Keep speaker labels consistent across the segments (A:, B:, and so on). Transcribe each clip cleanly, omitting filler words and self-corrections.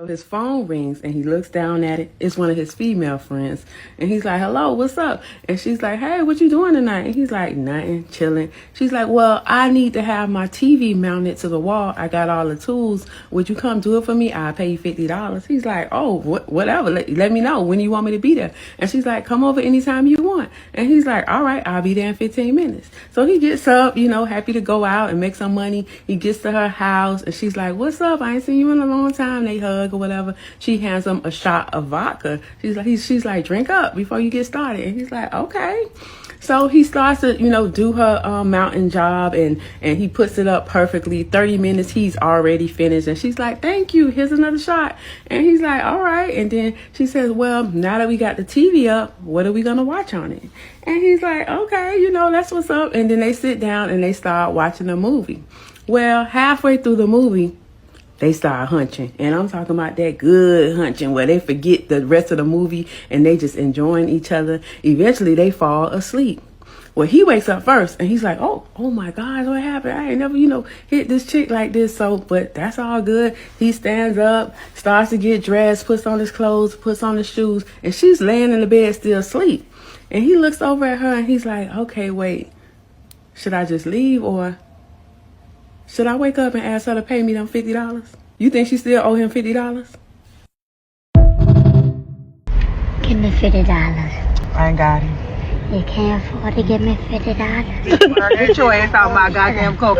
A: His phone rings and he looks down at it. It's one of his female friends. And he's like, hello, what's up? And she's like, hey, what you doing tonight? And he's like, nothing, chilling. She's like, well, I need to have my TV mounted to the wall. I got all the tools. Would you come do it for me? I'll pay you $50. He's like, oh, whatever. Let me know when you want me to be there. And she's like, come over anytime you want. And he's like, all right, I'll be there in 15 minutes. So he gets up, happy to go out and make some money. He gets to her house and she's like, what's up? I ain't seen you in a long time. They hug or whatever. She hands him a shot of vodka. She's like, drink up before you get started. And he's like, okay. So he starts to, do her mountain job and he puts it up perfectly. 30 minutes, he's already finished. And she's like, thank you. Here's another shot. And he's like, all right. And then she says, well, now that we got the TV up, what are we going to watch on it? And he's like, okay, that's what's up. And then they sit down and they start watching a movie. Well, halfway through the movie, they start hunching. And I'm talking about that good hunching where they forget the rest of the movie and they just enjoying each other. Eventually, they fall asleep. Well, he wakes up first and he's like, oh my God, what happened? I ain't never, hit this chick like this. So, but that's all good. He stands up, starts to get dressed, puts on his clothes, puts on his shoes, and she's laying in the bed still asleep. And he looks over at her and he's like, okay, wait, should I just leave or should I wake up and ask her to pay me them $50? You think she still owe him $50?
B: Give me $50.
C: I ain't got it.
B: You can't afford to give me $50.
C: Get your ass out my goddamn coke.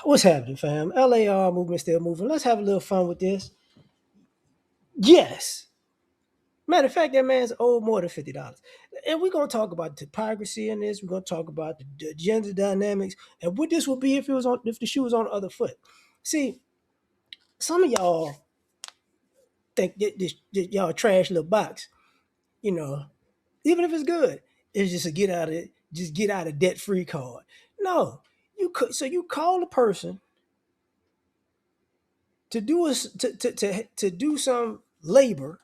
D: What's happening, fam? L.A.R. movement still moving. Let's have a little fun with this. Yes. Matter of fact, that man's owed more than $50. And we're going to talk about hypocrisy in this. We're going to talk about the gender dynamics and what this would be if the shoe was on the other foot. See, some of y'all think that y'all trash little box, even if it's good, it's just a get out of debt free card. No, you call a person to do some labor.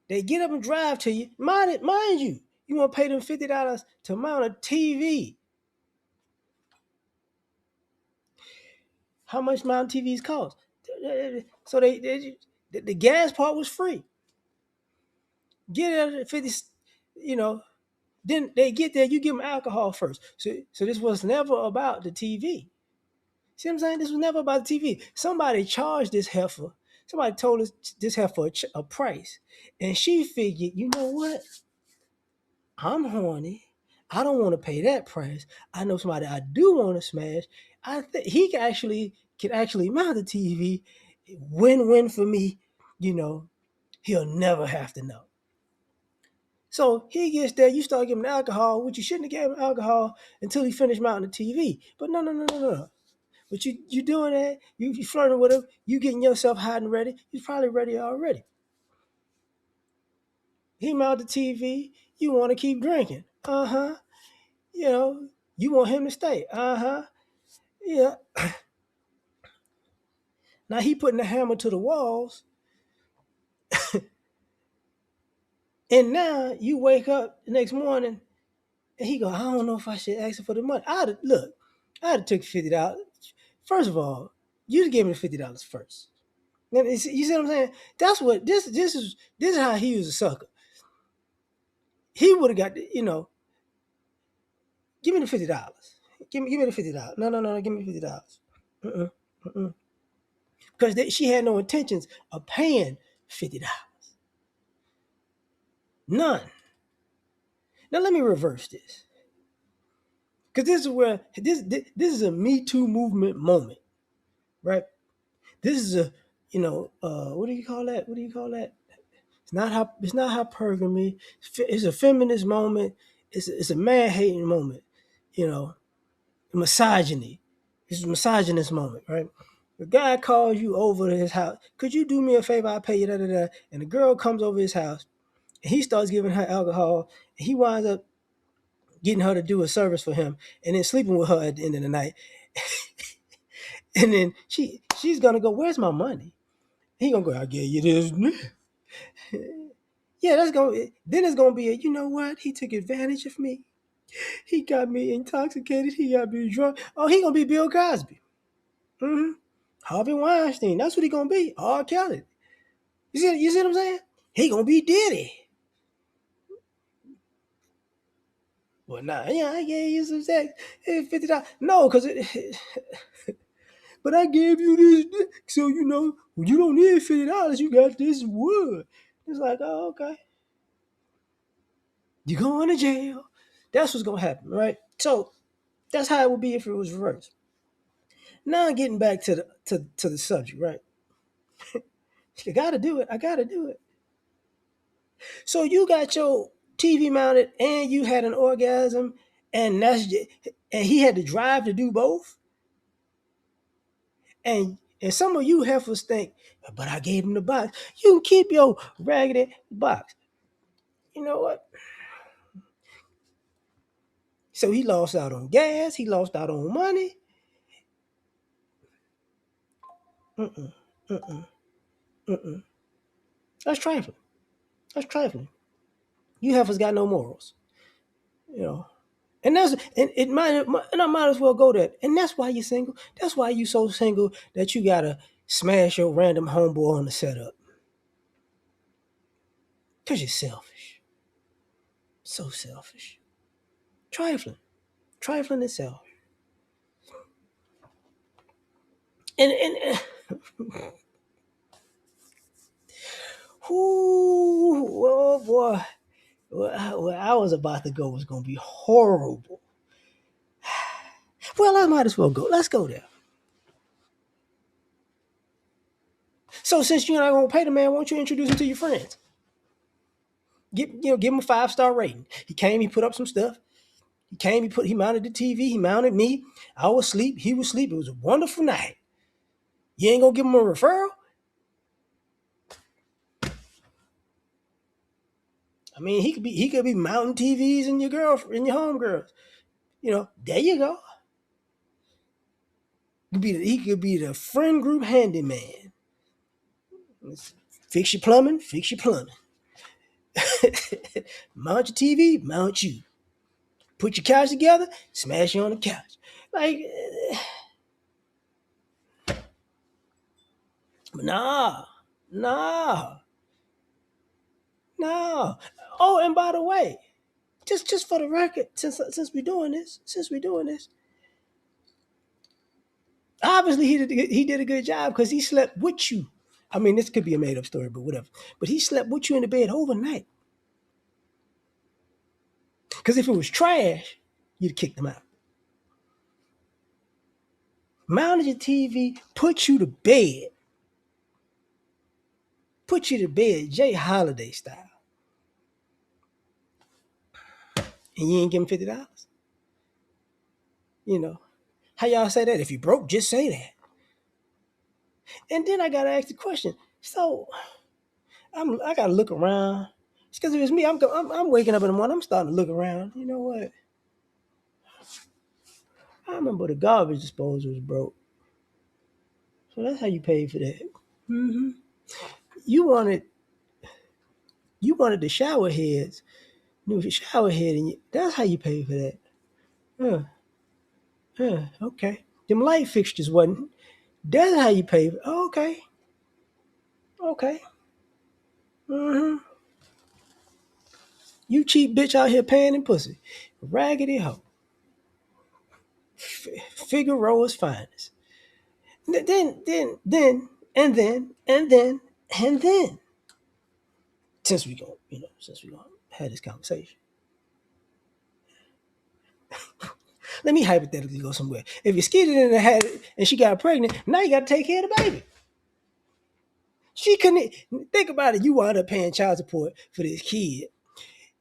D: They get up and drive to you. Mind you, you want to pay them $50 to mount a TV. How much mount TVs cost? So the gas part was free. Get it at 50, then they get there, you give them alcohol first. So this was never about the TV. See what I'm saying? This was never about the TV. Somebody charged this heifer. Somebody told us this heifer a price. And she figured, you know what? I'm horny. I don't want to pay that price. I know somebody I do want to smash. I think he can actually mount the TV. Win-win for me. He'll never have to know. So he gets there, you start giving him alcohol, which you shouldn't have given him alcohol until he finished mounting the TV. But no. But you doing that, you flirting with him, you getting yourself hot and ready. He's probably ready already. He mounted the TV, you want to keep drinking. You want him to stay. Yeah. Now he putting the hammer to the walls. And now you wake up the next morning and he go, I don't know if I should ask him for the money. I'd have took $50. First of all, you just gave me the $50 first. You see what I'm saying? That's what this is how he was a sucker. He would have got give me the $50. Give me the $50. No, give me $50. Because she had no intentions of paying $50. None. Now let me reverse this. Because this is where this is a Me Too movement moment, right? This is a what do you call that? It's not hypergamy. It's a feminist moment. It's a man hating moment. Misogyny. It's a misogynist moment, right? The guy calls you over to his house. Could you do me a favor? I'll pay you da. And the girl comes over his house and he starts giving her alcohol. And he winds up getting her to do a service for him and then sleeping with her at the end of the night. And then she's gonna go, where's my money? He gonna go, I gave you this. Yeah, then it's gonna be a, you know what? He took advantage of me. He got me intoxicated. He got me drunk. Oh, he gonna be Bill Cosby. Mm-hmm. Harvey Weinstein. That's what he gonna be. R. Kelly. You see what I'm saying? He gonna be Diddy. Well, nah, yeah, I gave you some sex. Hey, $50. No, because but I gave you this, so you know, when you don't need $50, you got this wood. It's like, oh, okay. You going to jail. That's what's gonna happen, right? So that's how it would be if it was reversed. Now getting back to the subject, right? I gotta do it. I gotta do it. So you got your TV mounted and you had an orgasm, and and he had to drive to do both. And some of you heifers think, but I gave him the box. You can keep your raggedy box. You know what? So he lost out on gas. He lost out on money. Mm-mm, mm-mm, mm-mm. That's trifling. That's trifling. You heifers got no morals. You know. And I might as well go there. And that's why you're single. That's why you so single that you gotta smash your random homeboy on the setup. Cause you're selfish. So selfish. Trifling. Trifling itself. And whoo, oh boy. Where I was about to go was gonna be horrible. Well, I might as well go. Let's go there. So since you're not gonna pay the man, won't you introduce him to your friends? Give him a 5-star rating. He came, he put up some stuff. He came, he mounted the TV, he mounted me. I was asleep, he was asleep. It was a wonderful night. You ain't gonna give him a referral? I mean, he could be mounting TVs and your homegirls. You know, there you go. He could be the friend group handyman. Fix your plumbing, fix your plumbing. Mount your TV, mount you. Put your couch together, smash you on the couch. Like, nah, nah, nah. Oh, and by the way, just for the record, since we're doing this, obviously he did a good job because he slept with you. I mean, this could be a made up story, but whatever. But he slept with you in the bed overnight. Because if it was trash, you'd kick him out. Mounted your TV, put you to bed, Jay Holiday style, and you ain't give him $50. You know how y'all say that? If you broke, just say that. And then I gotta ask the question. So I gotta look around. It's because if it's me, I'm waking up in the morning. I'm starting to look around. You know what? I remember the garbage disposal was broke. So that's how you paid for that. Mm-hmm. You wanted you wanted the shower heads, new shower head, and that's how you paid for that. Huh. Huh. Okay. Them light fixtures wasn't. That's how you pay. Okay. Okay. Mm-hmm. You cheap bitch out here paying in pussy. Raggedy hoe. Figaro's finest. And then, since we gonna have this conversation, let me hypothetically go somewhere. If you skidded in and had it, and she got pregnant, now you got to take care of the baby. She couldn't think about it. You wound up paying child support for this kid,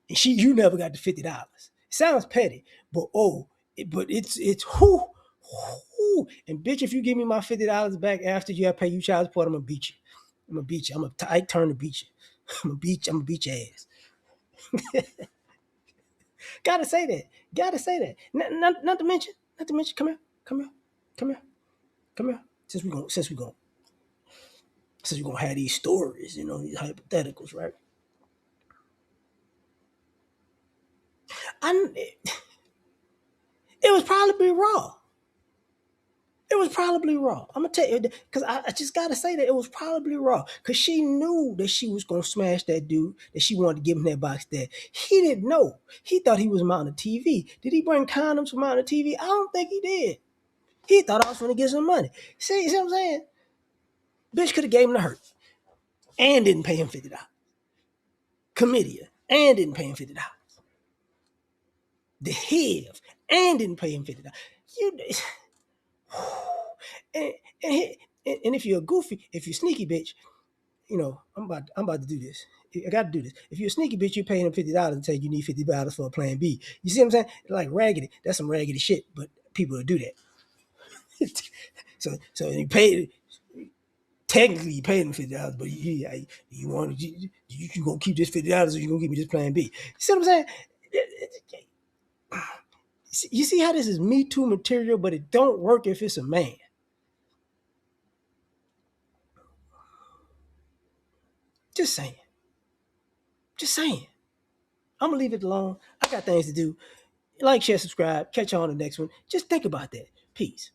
D: and you never got the $50. It sounds petty, but it's whoo. And bitch, if you give me my $50 back after you have paid you child support, I'm gonna beat you. I'm gonna beat you. I'm gonna tight turn to beat you. I'm gonna beat your ass. Gotta say that. Gotta say that. Not to mention. Come here. Come here. Come here. Come here. Since we going. So you're gonna have these stories, these hypotheticals, right? It was probably raw. It was probably raw. I'm gonna tell you because I just gotta say that it was probably raw because she knew that she was gonna smash that dude, that she wanted to give him that box there. He didn't know. He thought he was mounting a TV. Did he bring condoms for mounting a TV? I don't think he did. He thought I was gonna get some money. See what I'm saying? Bitch could have gave him the hurt and didn't pay him $50. Chlamydia and didn't pay him $50. The HIV and didn't pay him $50. You and, and, and if you're a goofy, if you're sneaky bitch, I'm about to do this. I got to do this. If you're a sneaky bitch, you're paying them $50 and say you need $50 for a plan B. You see what I'm saying? Like raggedy. That's some raggedy shit, but people will do that. so you pay. Technically, you paid them $50, but you want you gonna keep this $50 or you gonna give me this plan B? You see what I'm saying? You see how this is Me Too material, but it don't work if it's a man. Just saying. Just saying. I'm gonna leave it alone. I got things to do. Like, share, subscribe. Catch you on the next one. Just think about that. Peace.